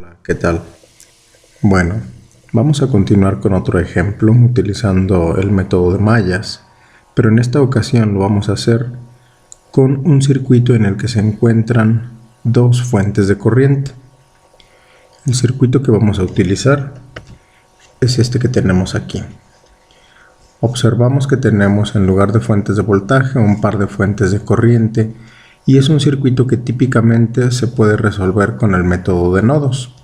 Hola, ¿qué tal? Bueno, vamos a continuar con otro ejemplo utilizando el método de mallas, pero en esta ocasión lo vamos a hacer con un circuito en el que se encuentran dos fuentes de corriente. El circuito que vamos a utilizar es este que tenemos aquí. Observamos que tenemos en lugar de fuentes de voltaje un par de fuentes de corriente y es un circuito que típicamente se puede resolver con el método de nodos.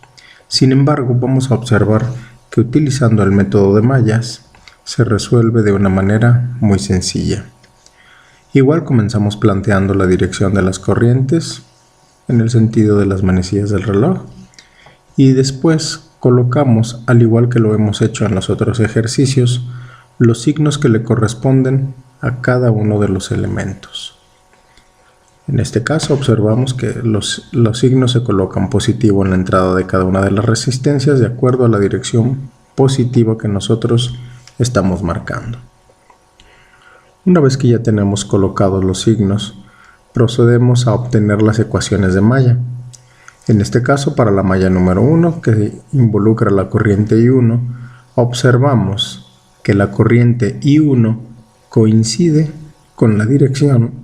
Sin embargo, vamos a observar que utilizando el método de mallas se resuelve de una manera muy sencilla. Igual comenzamos planteando la dirección de las corrientes en el sentido de las manecillas del reloj y después colocamos, al igual que lo hemos hecho en los otros ejercicios, los signos que le corresponden a cada uno de los elementos. En este caso observamos que los signos se colocan positivo en la entrada de cada una de las resistencias de acuerdo a la dirección positiva que nosotros estamos marcando. Una vez que ya tenemos colocados los signos, procedemos a obtener las ecuaciones de malla. En este caso, para la malla número 1, que involucra la corriente I1, observamos que la corriente I1 coincide con la dirección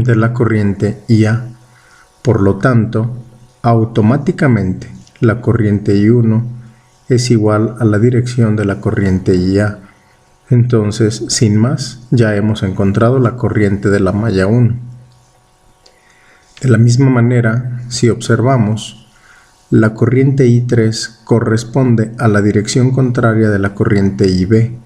de la corriente IA. Por lo tanto, automáticamente la corriente I1 es igual a la dirección de la corriente IA. Entonces, sin más, ya hemos encontrado la corriente de la malla 1. De la misma manera, si observamos, la corriente I3 corresponde a la dirección contraria de la corriente IB.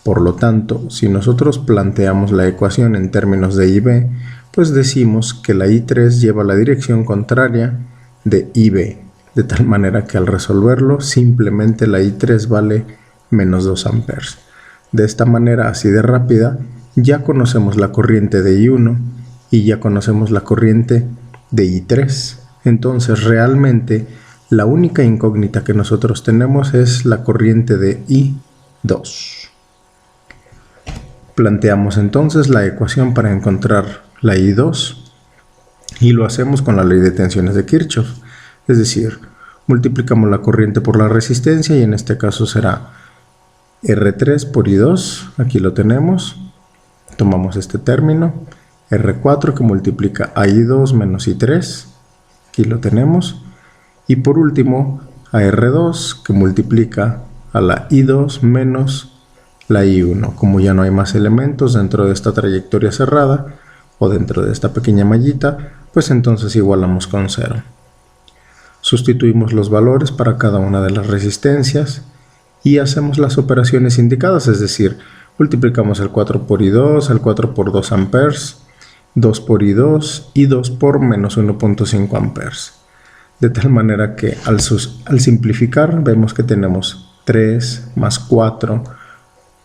Por lo tanto, si nosotros planteamos la ecuación en términos de IB, pues decimos que la I3 lleva la dirección contraria de IB, de tal manera que al resolverlo, simplemente la I3 vale menos 2 amperes. De esta manera, así de rápida, ya conocemos la corriente de I1 y ya conocemos la corriente de I3. Entonces, realmente, la única incógnita que nosotros tenemos es la corriente de I2. Planteamos entonces la ecuación para encontrar la I2 y lo hacemos con la ley de tensiones de Kirchhoff, es decir, multiplicamos la corriente por la resistencia y en este caso será R3 por I2, aquí lo tenemos, tomamos este término, R4 que multiplica a I2 menos I3, aquí lo tenemos, y por último a R2 que multiplica a la I2 menos la I1. Como ya no hay más elementos dentro de esta trayectoria cerrada o dentro de esta pequeña mallita, pues entonces igualamos con 0. Sustituimos los valores para cada una de las resistencias y hacemos las operaciones indicadas, es decir, multiplicamos el 4 por I2, el 4 por 2 amperes, 2 por I2 y 2 por menos 1.5 amperes. De tal manera que al simplificar vemos que tenemos 3 más 4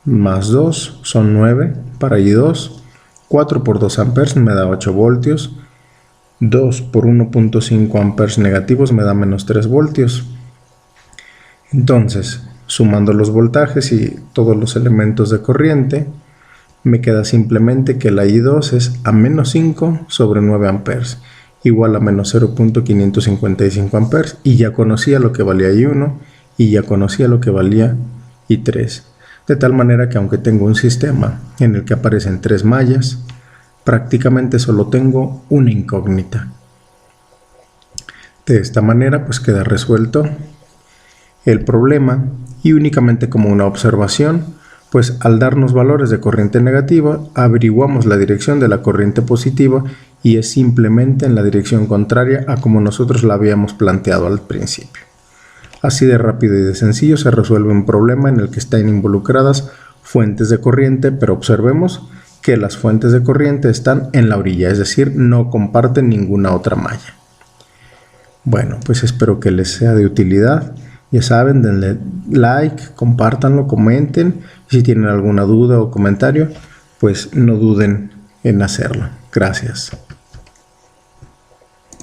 más 2 son 9 para I2, 4 por 2 amperes me da 8 voltios, 2 por 1.5 amperes negativos me da menos 3 voltios. Entonces, sumando los voltajes y todos los elementos de corriente, me queda simplemente que la I2 es a menos 5 sobre 9 amperes, igual a menos 0.555 amperes, y ya conocía lo que valía I1 y ya conocía lo que valía I3. De tal manera que aunque tengo un sistema en el que aparecen 3 mallas, prácticamente solo tengo una incógnita. De esta manera pues queda resuelto el problema y únicamente como una observación, pues al darnos valores de corriente negativa, averiguamos la dirección de la corriente positiva y es simplemente en la dirección contraria a como nosotros la habíamos planteado al principio. Así de rápido y de sencillo se resuelve un problema en el que están involucradas fuentes de corriente, pero observemos que las fuentes de corriente están en la orilla, es decir, no comparten ninguna otra malla. Bueno, pues espero que les sea de utilidad. Ya saben, denle like, compártanlo, comenten. Si tienen alguna duda o comentario, pues no duden en hacerlo. Gracias.